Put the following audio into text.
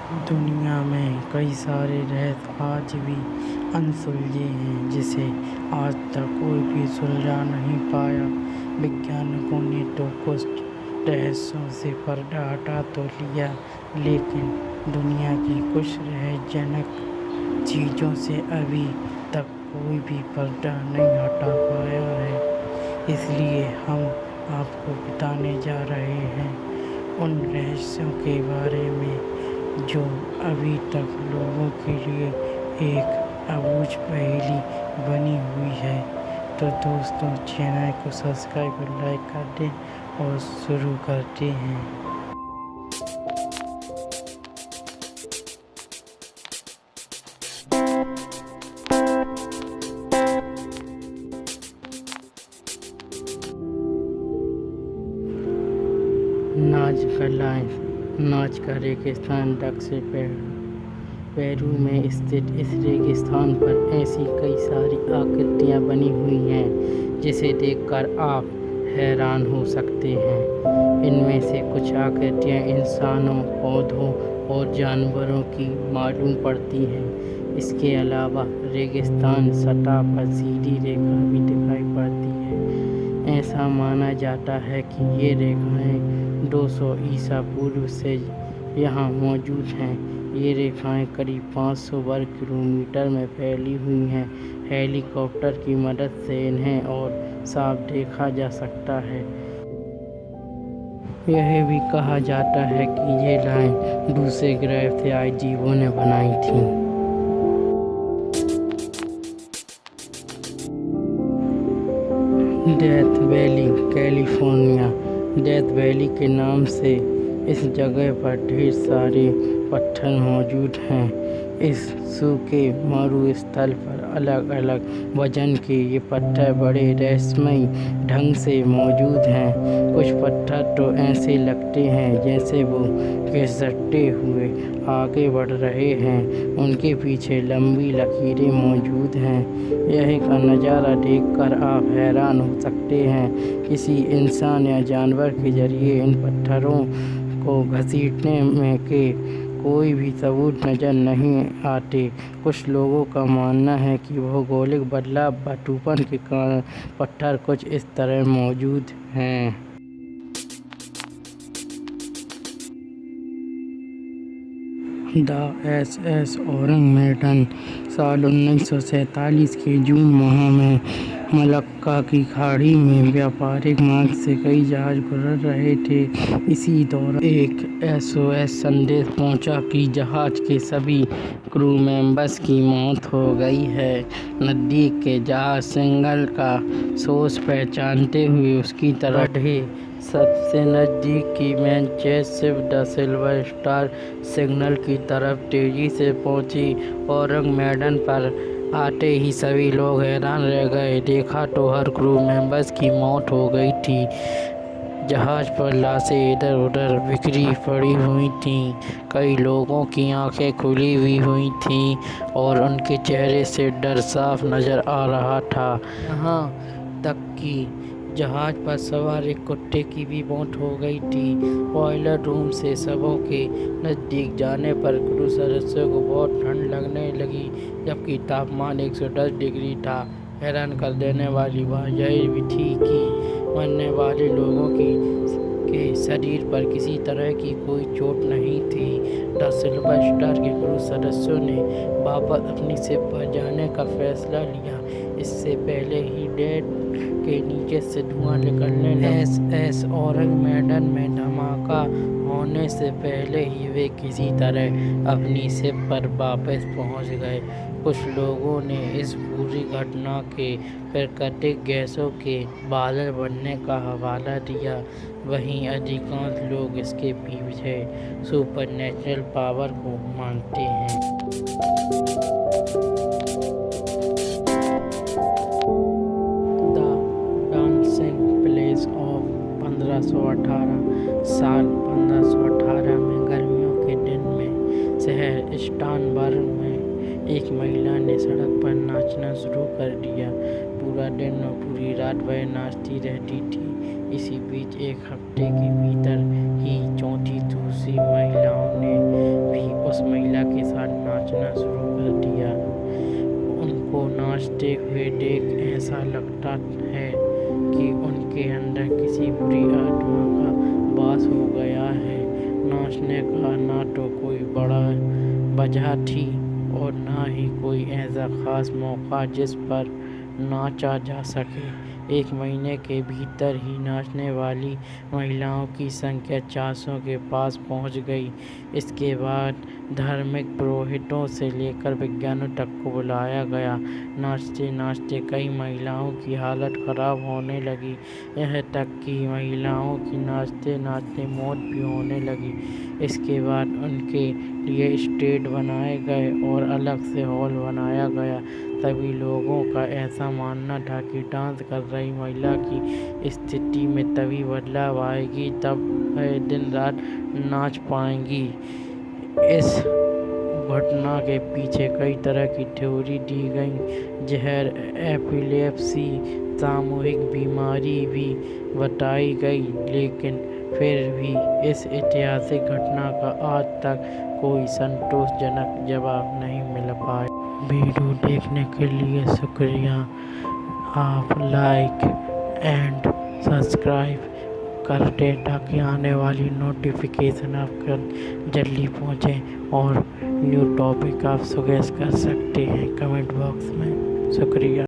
दुनिया में कई सारे रहस्य आज भी अनसुलझे हैं, जिसे आज तक कोई भी सुलझा नहीं पाया। वैज्ञानिकों ने तो कुछ रहस्यों से पर्दा हटा तो लिया, लेकिन दुनिया की कुछ रहस्यजनक चीज़ों से अभी तक कोई भी पर्दा नहीं हटा पाया है। इसलिए हम आपको बताने जा रहे हैं उन रहस्यों के बारे में जो अभी तक लोगों के लिए एक अबूझ पहेली बनी हुई है। तो दोस्तों, चैनल को सब्सक्राइब और लाइक कर दें और शुरू करते हैं। नाज़का रेगिस्तान दक्षिण पेरू में स्थित इस रेगिस्तान पर ऐसी कई सारी आकृतियाँ बनी हुई हैं जिसे देखकर आप हैरान हो सकते हैं। इनमें से कुछ आकृतियाँ इंसानों, पौधों और जानवरों की मालूम पड़ती हैं। इसके अलावा रेगिस्तान सतह पर सीधी रेखा भी दिखाई पड़ती है। ऐसा माना जाता है कि ये रेखाएं 200 ईसा पूर्व से यहाँ मौजूद हैं। ये रेखाएं करीब 500 वर्ग किलोमीटर में फैली हुई हैं। हेलीकॉप्टर की मदद से इन्हें और साफ देखा जा सकता है। यह भी कहा जाता है कि ये लाइन दूसरे ग्रह से आए जीवों ने बनाई थी। Death valley, California. Death valley के नाम से इस जगह पर ढेर सारे पत्थर मौजूद हैं। इस सूखे मरुस्थल पर अलग अलग वजन के ये पत्थर बड़े रहस्यमयी ढंग से मौजूद हैं। कुछ पत्थर तो ऐसे लगते हैं जैसे वो घिसटते हुए आगे बढ़ रहे हैं। उनके पीछे लंबी लकीरें मौजूद हैं। यह का नज़ारा देखकर आप हैरान हो सकते हैं। किसी इंसान या जानवर के जरिए इन पत्थरों को घसीटने में के कोई भी सबूत नज़र नहीं आते। कुछ लोगों का मानना है कि भौगोलिक बदलाव बटूपन के कारण पत्थर कुछ इस तरह मौजूद हैं। द एस औरंग मेडन साल 1947 के जून माह में मलक्का की खाड़ी में व्यापारिक मार्ग से कई जहाज गुजर रहे थे। इसी दौरान एक SOS संदेश पहुंचा कि जहाज के सभी क्रू मेंबर्स की मौत हो गई है। नज़दीक के जहाज सिग्नल का सोर्स पहचानते हुए उसकी तरफ बढ़े। सबसे नज़दीक की Manchester the silver star signal की तरफ तेजी से पहुंची। औरंग मेडन पर आते ही सभी लोग हैरान रह गए। देखा तो हर क्रू मेंबर्स की मौत हो गई थी। जहाज पर लाशें इधर उधर बिखरी पड़ी हुई थीं। कई लोगों की आंखें खुली हुई थीं और उनके चेहरे से डर साफ नज़र आ रहा था। यहाँ तक कि जहाज पर सवार एक कुत्ते की भी मौत हो गई थी। बॉयलर रूम से शवों के नज़दीक जाने पर क्रू सदस्यों को बहुत ठंड लगने लगी, जबकि तापमान 110 डिग्री था। हैरान कर देने वाली बात यह भी थी कि मरने वाले लोगों के शरीर पर किसी तरह की कोई चोट नहीं थी। द सिल्वर स्टार के क्रू सदस्यों ने वापस अपनी शिप पर जाने का फैसला लिया। इससे पहले ही डेक के नीचे से धुआं निकलने लगा। एस औरंग मेडन में धमाका होने से पहले ही वे किसी तरह अपनी शिप पर वापस पहुंच गए। कुछ लोगों ने इस पूरी घटना के प्राकृतिक गैसों के बादल बनने का हवाला दिया। वहीं अधिकांश लोग इसके पीछे सुपरनैचुरल पावर को मानते हैं। साल 1518 में गर्मियों के दिन में शहर स्टानबर्ग में एक महिला ने सड़क पर नाचना शुरू कर दिया। पूरा दिन और पूरी रात वह नाचती रहती थी। इसी बीच एक हफ्ते के भीतर ही 34 दूसरी महिलाओं ने भी उस ऐसा लगता है कि उनके अंदर किसी बुरी आत्मा का वास हो गया है। नाचने का ना तो कोई बड़ा वजह थी और ना ही कोई ऐसा खास मौका जिस पर नाचा जा सके। 1 महीने के भीतर ही नाचने वाली महिलाओं की संख्या 400 के पास पहुंच गई। इसके बाद धार्मिक पुरोहितों से लेकर विज्ञानियों तक को बुलाया गया। नाचते नाचते कई महिलाओं की हालत खराब होने लगी, यहाँ तक कि महिलाओं की नाचते नाचते मौत भी होने लगी। इसके बाद उनके लिए स्टेज बनाए गए और अलग से हॉल बनाया गया। सभी लोगों का ऐसा मानना था कि डांस कर रही महिला की स्थिति में तभी बदलाव आएगी जब वह दिन रात नाच पाएंगी। इस घटना के पीछे कई तरह की थ्योरी दी गई। जहर, एपिलेप्सी, सामूहिक बीमारी भी बताई गई, लेकिन फिर भी इस ऐतिहासिक घटना का आज तक कोई संतोषजनक जवाब नहीं मिल पाया। वीडियो देखने के लिए शुक्रिया। आप लाइक एंड सब्सक्राइब कर दें ताकि आने वाली नोटिफिकेशन आपको जल्दी पहुंचे और न्यू टॉपिक आप सजेस्ट कर सकते हैं कमेंट बॉक्स में। शुक्रिया।